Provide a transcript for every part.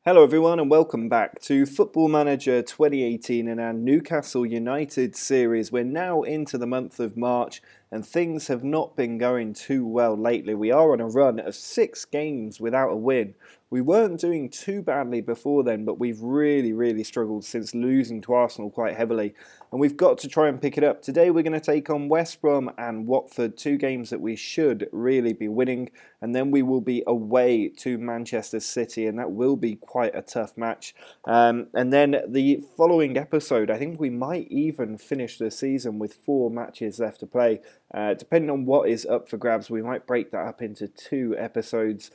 Hello everyone and welcome back to Football Manager 2018 and our Newcastle United series. We're now into the month of March and things have not been going too well lately. We are on a run of 6 games without a win. We weren't doing too badly before then, but we've really struggled since losing to Arsenal quite heavily. And we've got to try and pick it up. Today we're going to take on West Brom and Watford, 2 games that we should really be winning. And then we will be away to Manchester City, and that will be quite a tough match. And then the following episode, I think we might even finish the season with 4 matches left to play. Depending on what is up for grabs, we might break that up into 2 episodes.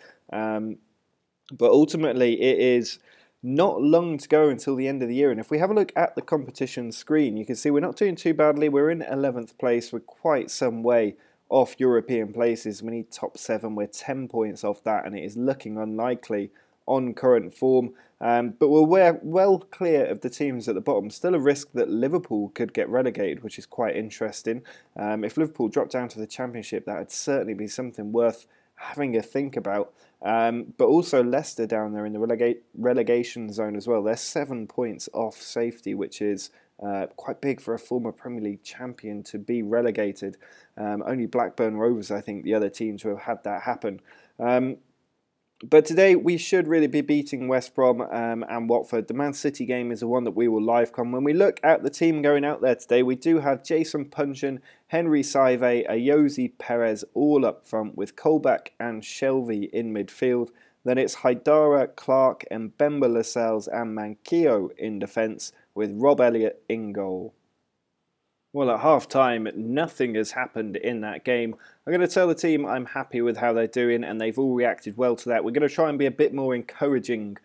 But ultimately, it is not long to go until the end of the year. And if we have a look at the competition screen, you can see we're not doing too badly. We're in 11th place. We're quite some way off European places. We need top 7. We're 10 points off that, and it is looking unlikely on current form. But we're well clear of the teams at the bottom. Still a risk that Liverpool could get relegated, which is quite interesting. If Liverpool dropped down to the Championship, that would certainly be something worth having a think about. But also Leicester down there in the relegation zone as well. They're 7 points off safety, which is quite big for a former Premier League champion to be relegated. Only Blackburn Rovers, I think, the other team to have had that happen. But today we should really be beating West Brom and Watford. The Man City game is the one that we will live come. When we look at the team going out there today, we do have Jason Puncheon, Henry Saive, Ayoze Perez all up front with Colback and Shelvey in midfield. Then it's Haidara, Clark, and Mbemba, Lascelles and Manquillo in defence with Rob Elliott in goal. Well, at half-time, nothing has happened in that game. I'm going to tell the team I'm happy with how they're doing, and they've all reacted well to that. We're going to try and be a bit more encouraging,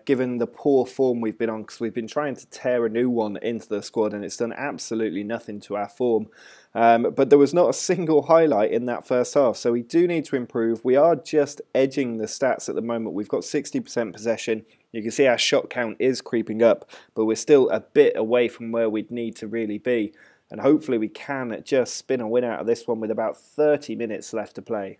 given the poor form we've been on, because we've been trying to tear a new one into the squad, and it's done absolutely nothing to our form. But there was not a single highlight in that first half, so we do need to improve. We are just edging the stats at the moment. We've got 60% possession. You can see our shot count is creeping up, but we're still a bit away from where we'd need to really be. And hopefully we can just spin a win out of this one with about 30 minutes left to play.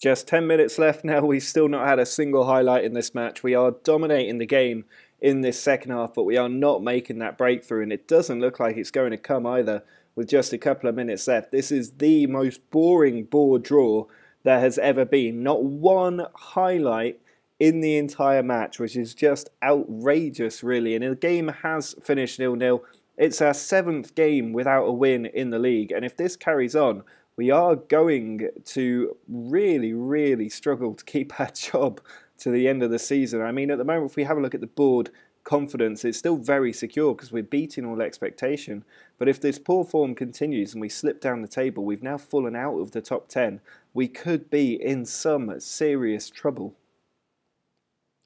Just 10 minutes left now. We've still not had a single highlight in this match. We are dominating the game in this second half, but we are not making that breakthrough. And it doesn't look like it's going to come either with just a couple of minutes left. This is the most boring board draw there has ever been. Not one highlight in the entire match, which is just outrageous, really. And the game has finished 0-0. It's our 7th game without a win in the league, and if this carries on, we are going to really struggle to keep our job to the end of the season. I mean, at the moment, if we have a look at the board confidence, it's still very secure because we're beating all expectation. But if this poor form continues and we slip down the table, we've now fallen out of the top 10, we could be in some serious trouble.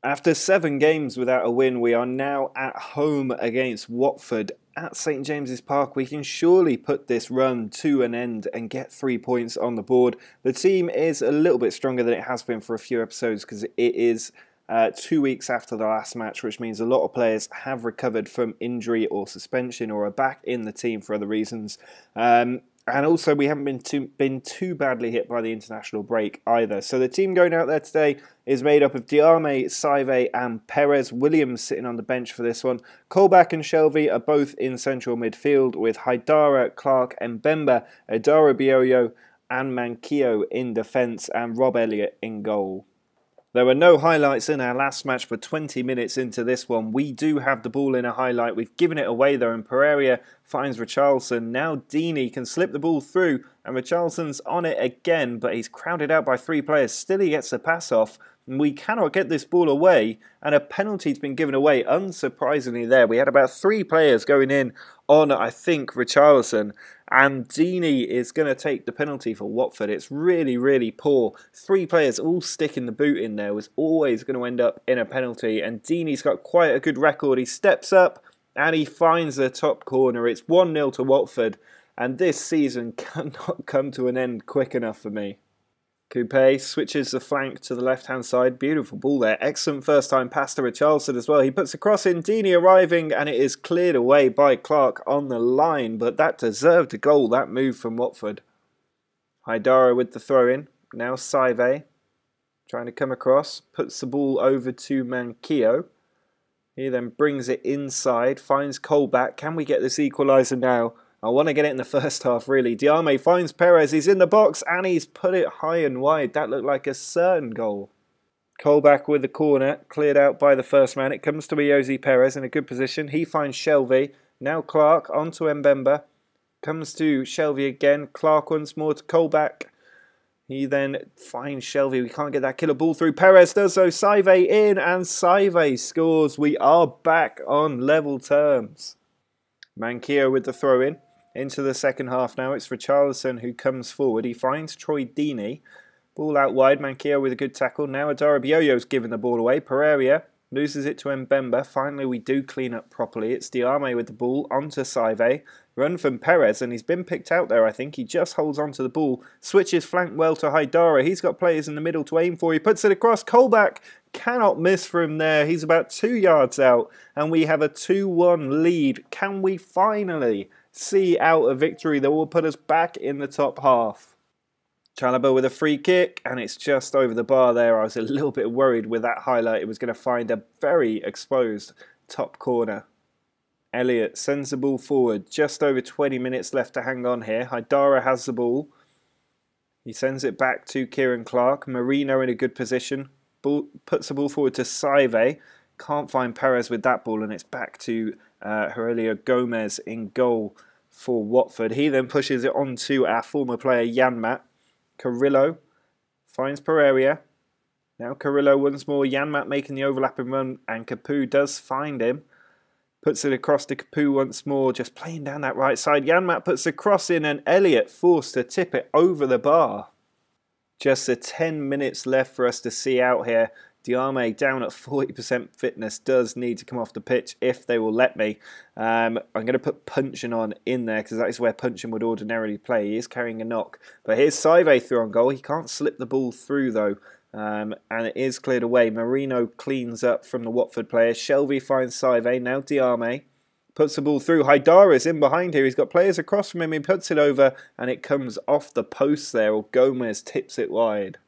After 7 games without a win, we are now at home against Watford at St James's Park. We can surely put this run to an end and get 3 points on the board. The team is a little bit stronger than it has been for a few episodes because it is 2 weeks after the last match, which means a lot of players have recovered from injury or suspension or are back in the team for other reasons. And also, we haven't been too badly hit by the international break either. So the team going out there today is made up of Diarme, Saive and Perez. Williams sitting on the bench for this one. Colback and Shelvey are both in central midfield with Haidara, Clark and Mbemba, Adara Bioyo and Manquillo in defence and Rob Elliott in goal. There were no highlights in our last match, but 20 minutes into this one, we do have the ball in a highlight. We've given it away though, and Pereira finds Richarlison. Now Deeney can slip the ball through, and Richarlison's on it again, but he's crowded out by 3 players. Still he gets the pass off, and we cannot get this ball away, and a penalty's been given away, unsurprisingly there. We had about 3 players going in on, I think, Richarlison, and Deeney is going to take the penalty for Watford. It's really poor. 3 players all sticking the boot in there was always going to end up in a penalty, and Deeney's got quite a good record. He steps up and he finds the top corner. It's 1-0 to Watford, and this season cannot come to an end quick enough for me. Coupe switches the flank to the left-hand side. Beautiful ball there. Excellent first-time pass to Richarlison as well. He puts a cross in. Deeney arriving, and it is cleared away by Clark on the line. But that deserved a goal, that move from Watford. Haidara with the throw-in. Now Saive. trying to come across, puts the ball over to Manquillo. He then brings it inside, finds Colback. Can we get this equaliser now? I want to get it in the first half, really. Diame finds Perez. He's in the box, and he's put it high and wide. That looked like a certain goal. Colback with the corner, cleared out by the first man. It comes to Iosi Perez in a good position. He finds Shelvey. Now Clark onto Mbemba. Comes to Shelvey again. Clark once more to Colback. He then finds Shelvey. We can't get that killer ball through. Perez does so. Saive in, and Saive scores. We are back on level terms. Manquillo with the throw-in. Into the second half now. It's Richarlison who comes forward. He finds Troy Deeney. Ball out wide. Manquillo with a good tackle. Now Adarabioyo's given the ball away. Pereira loses it to Mbemba. Finally, we do clean up properly. It's Diame with the ball onto Saive. Run from Perez, and he's been picked out there, I think. He just holds onto the ball. Switches flank well to Haidara. He's got players in the middle to aim for. He puts it across. Colback cannot miss from there. He's about 2 yards out, and we have a 2-1 lead. Can we finally see out a victory that will put us back in the top half? Chalobah with a free kick, and it's just over the bar there. I was a little bit worried with that highlight. It was going to find a very exposed top corner. Elliott sends the ball forward. Just over 20 minutes left to hang on here. Haidara has the ball. He sends it back to Kieran Clark. Marino in a good position. Puts the ball forward to Saive. Can't find Perez with that ball, and it's back to Aurelio Gomez in goal for Watford. He then pushes it on to our former player Janmat. Carrillo finds Pereira. Now Carrillo once more. Janmat making the overlapping run, and Capu does find him. Puts it across to Capu once more, just playing down that right side. Janmat puts the cross in, and Elliott forced to tip it over the bar. Just 10 minutes left for us to see out here. Diame, down at 40% fitness, does need to come off the pitch if they will let me. I'm going to put Punchin on in there because that is where Punchin would ordinarily play. He is carrying a knock. But here's Saive through on goal. He can't slip the ball through though. And it is cleared away. Marino cleans up from the Watford player. Shelvey finds Saive. Now Diame puts the ball through. Haidara's in behind here. He's got players across from him. He puts it over and it comes off the post there. Or Gomez tips it wide.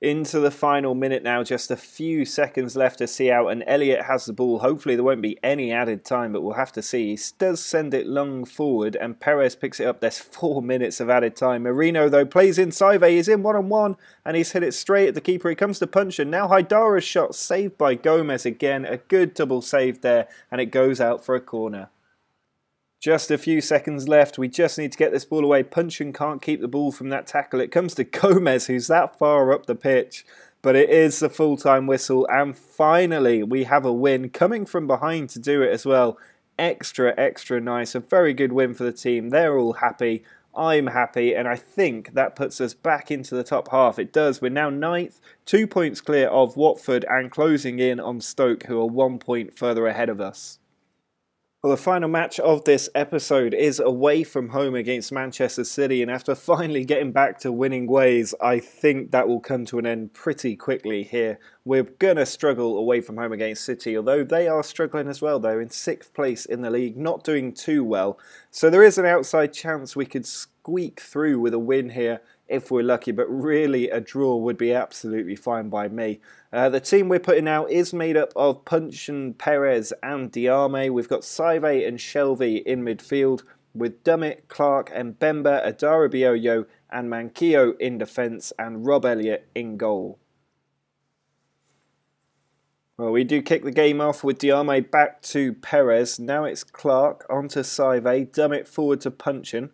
Into the final minute now, just a few seconds left to see out, and Elliott has the ball. Hopefully there won't be any added time, but we'll have to see. He does send it long forward, and Perez picks it up. There's 4 minutes of added time. Marino, though, plays in. Saive is in one-on-one, and he's hit it straight at the keeper. He comes to punch, and now Haidara's shot saved by Gomez again. A good double save there, and it goes out for a corner. Just a few seconds left. We just need to get this ball away. Punchin can't keep the ball from that tackle. It comes to Gomez, who's that far up the pitch. But it is the full-time whistle. And finally, we have a win. Coming from behind to do it as well. Extra nice. A very good win for the team. They're all happy. I'm happy. And I think that puts us back into the top half. It does. We're now 9th. 2 points clear of Watford and closing in on Stoke, who are 1 point further ahead of us. Well, the final match of this episode is away from home against Manchester City, and after finally getting back to winning ways, I think that will come to an end pretty quickly here. We're going to struggle away from home against City, although they are struggling as well. They're in 6th place in the league, not doing too well. So there is an outside chance we could squeak through with a win here if we're lucky, but really a draw would be absolutely fine by me. The team we're putting out is made up of Punchin, Perez and Diame. We've got Saive and Shelvey in midfield, with Dummett, Clark and Mbemba, Adarabioyo and Manquillo in defence, and Rob Elliott in goal. Well, we do kick the game off with Diame back to Perez. Now it's Clark onto Saive, Dummett forward to Punchin.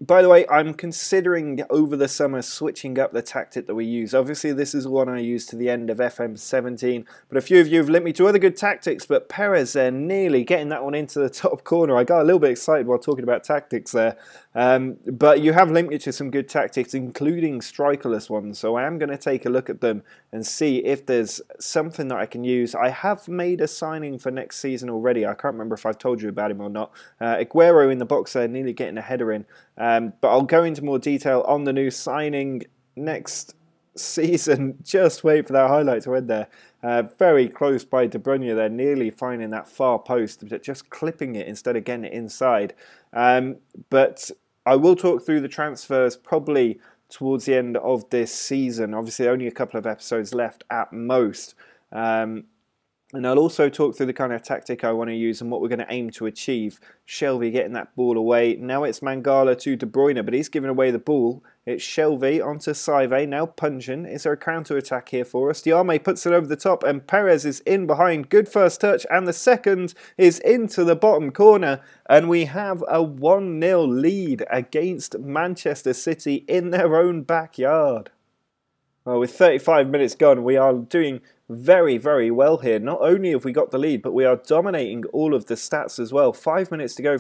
By the way, I'm considering over the summer switching up the tactic that we use. Obviously, this is one I use to the end of FM17, but a few of you have linked me to other good tactics, but Perez there nearly getting that one into the top corner. I got a little bit excited while talking about tactics there. But you have linked me to some good tactics, including strikerless ones, so I am going to take a look at them and see if there's something that I can use. I have made a signing for next season already. I can't remember if I've told you about him or not. Aguero in the box there, nearly getting a header in. But I'll go into more detail on the new signing next season. Just wait for that highlight to end there. Very close by De Bruyne there, nearly finding that far post, but just clipping it instead of getting it inside. But I will talk through the transfers probably towards the end of this season. Obviously, only a couple of episodes left at most. And I'll also talk through the kind of tactic I want to use and what we're going to aim to achieve. Shelvey getting that ball away. Now it's Mangala to De Bruyne, but he's giving away the ball. It's Shelvey onto Saive, now punching. Is there a counter-attack here for us? Diame puts it over the top and Perez is in behind. Good first touch, and the second is into the bottom corner. And we have a 1-0 lead against Manchester City in their own backyard. Well, with 35 minutes gone, we are doing very, very well here. Not only have we got the lead, but we are dominating all of the stats as well. 5 minutes to go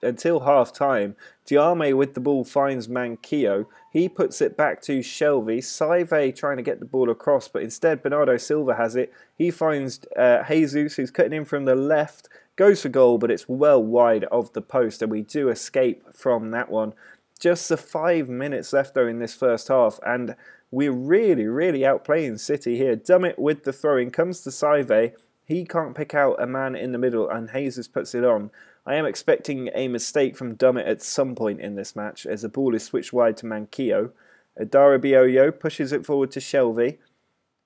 until half-time. Diame with the ball finds Manquillo. He puts it back to Shelvey. Saive trying to get the ball across, but instead Bernardo Silva has it. He finds Jesus, who's cutting in from the left. Goes for goal, but it's well wide of the post, and we do escape from that one. Just the 5 minutes left, though, in this first half, and we're really, really outplaying City here. Dummett with the throw-in comes to Saive. He can't pick out a man in the middle, and Jesus puts it on. I am expecting a mistake from Dummett at some point in this match, as the ball is switched wide to Manquillo. Darabioyo pushes it forward to Shelvey.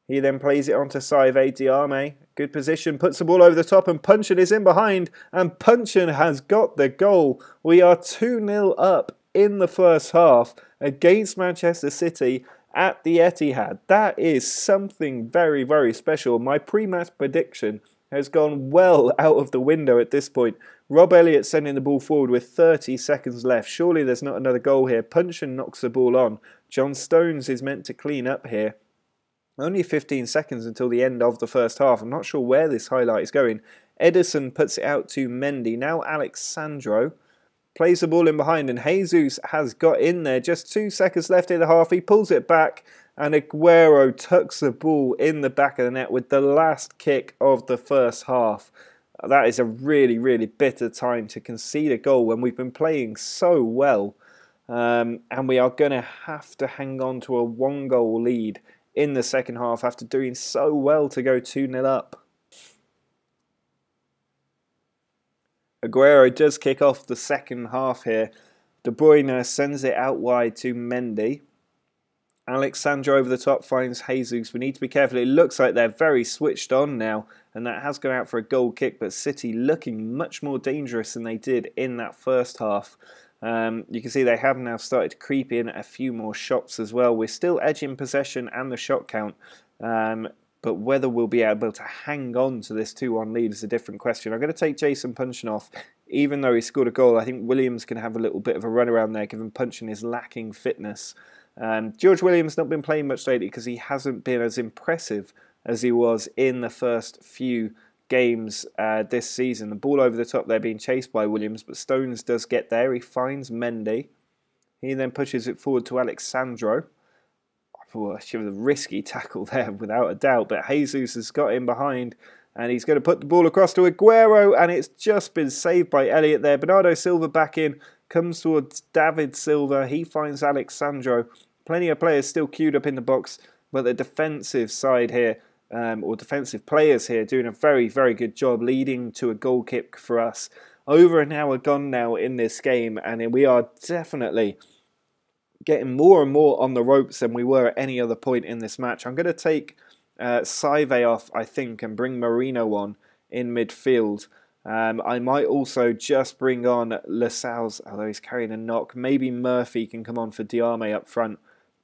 He then plays it on to Saive. Diame, good position, puts the ball over the top, and Punchin is in behind, and Punchin has got the goal. We are 2-0 up in the first half against Manchester City at the Etihad. That is something very, very special. My pre-match prediction has gone well out of the window at this point. Rob Elliott sending the ball forward with 30 seconds left. Surely there's not another goal here. Punchin knocks the ball on. John Stones is meant to clean up here. Only 15 seconds until the end of the first half. I'm not sure where this highlight is going. Edison puts it out to Mendy. Now Alexandro plays the ball in behind, and Jesus has got in there. Just 2 seconds left in the half. He pulls it back, and Aguero tucks the ball in the back of the net with the last kick of the first half. That is a really, really bitter time to concede a goal when we've been playing so well. And we are going to have to hang on to a 1-goal lead in the second half after doing so well to go 2-0 up. Aguero does kick off the second half here. De Bruyne sends it out wide to Mendy. Alexandro over the top finds Jesus. We need to be careful. It looks like they're very switched on now, and that has gone out for a goal kick, but City looking much more dangerous than they did in that first half. You can see they have now started to creep in a few more shots as well. We're still edging possession and the shot count, but whether we'll be able to hang on to this 2-1 lead is a different question. I'm going to take Jason Punchin off. Even though he scored a goal, I think Williams can have a little bit of a run around there, given Punchin is lacking fitness. George Williams not been playing much lately because he hasn't been as impressive as he was in the first few games this season. The ball over the top there being chased by Williams, but Stones does get there. He finds Mendy. He then pushes it forward to Alexandro. Oh, she was a risky tackle there without a doubt, but Jesus has got in behind and he's going to put the ball across to Aguero, and it's just been saved by Elliott there. Bernardo Silva back in, comes towards David Silva. He finds Alexandro. Plenty of players still queued up in the box, but the defensive side here, or defensive players here, doing a very, very good job, leading to a goal kick for us. Over an hour gone now in this game, and we are definitely getting more and more on the ropes than we were at any other point in this match. I'm going to take Saive off, I think, and bring Marino on in midfield. I might also just bring on Lascelles, although he's carrying a knock. Maybe Murphy can come on for Diame up front,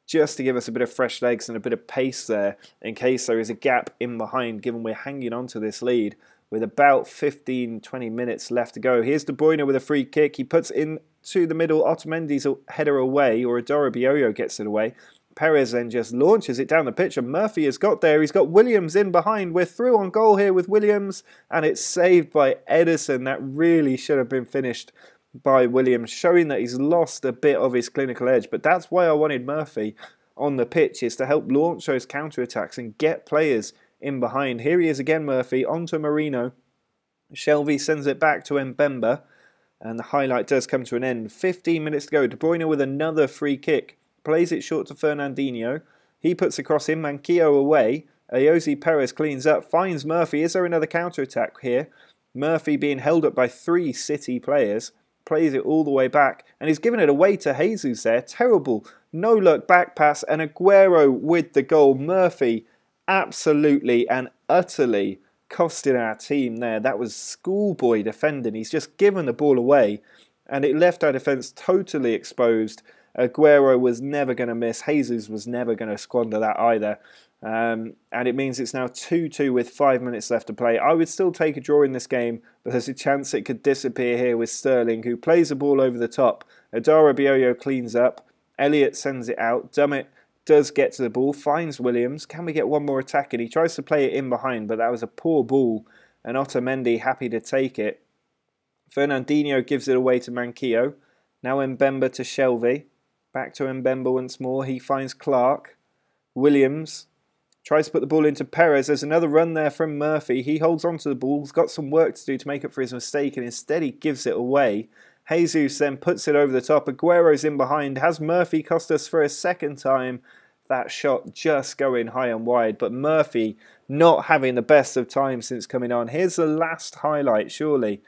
just to give us a bit of fresh legs and a bit of pace there, in case there is a gap in behind, given we're hanging on to this lead with about 15-20 minutes left to go. Here's De Bruyne with a free kick. He puts in to the middle. Otamendi's header away, or Adorabioyo gets it away. Perez then just launches it down the pitch, and Murphy has got there. He's got Williams in behind. We're through on goal here with Williams, and it's saved by Edison. That really should have been finished by Williams, showing that he's lost a bit of his clinical edge. But that's why I wanted Murphy on the pitch, is to help launch those counter-attacks and get players in behind. Here he is again, Murphy, onto Marino. Shelvey sends it back to Mbemba, and the highlight does come to an end. 15 minutes to go. De Bruyne with another free kick. Plays it short to Fernandinho. He puts across him. Manquillo away. Ayoze Perez cleans up. Finds Murphy. Is there another counter-attack here? Murphy being held up by 3 City players. plays it all the way back, and he's given it away to Jesus there. Terrible no-look back pass, and Aguero with the goal. Murphy absolutely and utterly costing our team there. That was schoolboy defending. He's just given the ball away, and it left our defence totally exposed. Aguero was never going to miss. Jesus was never going to squander that either. And it means it's now 2-2 with 5 minutes left to play. I would still take a draw in this game, but there's a chance it could disappear here with Sterling, who plays the ball over the top. Adara Bioyo cleans up. Elliott sends it out. Dummett does get to the ball, finds Williams. Can we get one more attack in? He tries to play it in behind, but that was a poor ball. And Otamendi happy to take it. Fernandinho gives it away to Manquillo. Now Mbemba to Shelvey. Back to Mbemba once more. He finds Clark. Williams tries to put the ball into Perez. There's another run there from Murphy. He holds on to the ball. He's got some work to do to make up for his mistake, and instead he gives it away. Jesus then puts it over the top. Aguero's in behind. Has Murphy cost us for a second time? That shot just going high and wide. But Murphy not having the best of times since coming on. Here's the last highlight, surely.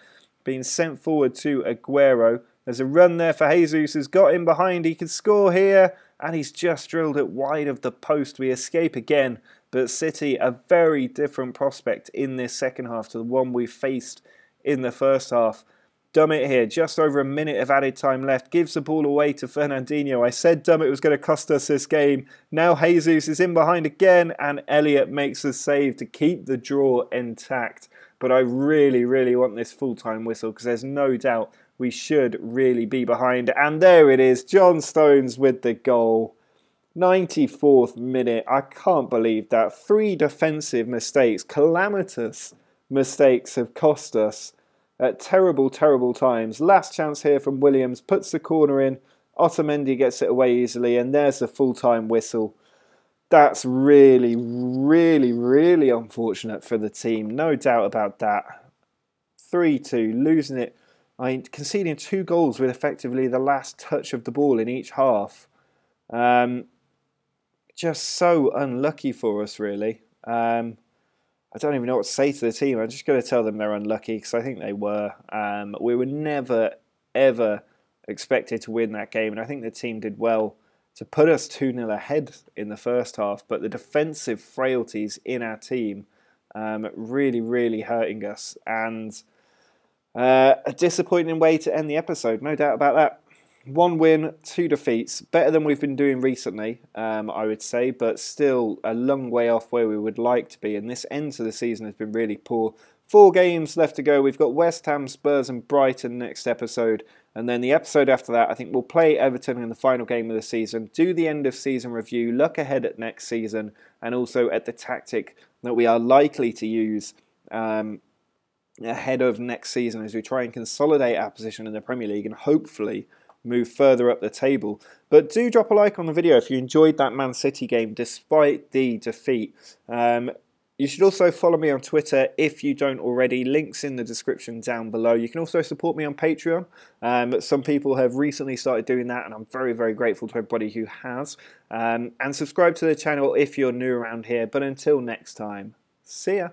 Being sent forward to Aguero. There's a run there for Jesus, who's got in behind. He can score here, and he's just drilled it wide of the post. We escape again, but City, a very different prospect in this second half to the one we faced in the first half. Dummett here, just over a minute of added time left, gives the ball away to Fernandinho. I said Dummett was going to cost us this game. Now Jesus is in behind again, and Elliott makes the save to keep the draw intact. But I really, really want this full-time whistle, because there's no doubt we should really be behind. And there it is, John Stones with the goal. 94th minute. I can't believe that. 3 defensive mistakes, calamitous mistakes, have cost us at terrible, terrible times. Last chance here from Williams. Puts the corner in. Otamendi gets it away easily. And there's the full-time whistle. That's really, really, really unfortunate for the team. No doubt about that. 3-2. Losing it. Conceding 2 goals with effectively the last touch of the ball in each half. Just so unlucky for us, really. I don't even know what to say to the team. I'm just going to tell them they're unlucky, because I think they were. We were never, ever expected to win that game, and I think the team did well to put us 2-0 ahead in the first half, but the defensive frailties in our team really, really hurting us, and a disappointing way to end the episode, no doubt about that. 1 win, 2 defeats, better than we've been doing recently, I would say, but still a long way off where we would like to be, and this end to the season has been really poor. 4 games left to go. We've got West Ham, Spurs and Brighton next episode, and then the episode after that I think we'll play Everton in the final game of the season, do the end of season review, look ahead at next season, and also at the tactic that we are likely to use ahead of next season as we try and consolidate our position in the Premier League and hopefully move further up the table. But do drop a like on the video if you enjoyed that Man City game despite the defeat. You should also follow me on Twitter if you don't already. Links in the description down below. You can also support me on Patreon. Some people have recently started doing that, and I'm very, very grateful to everybody who has. And subscribe to the channel if you're new around here. But until next time, see ya.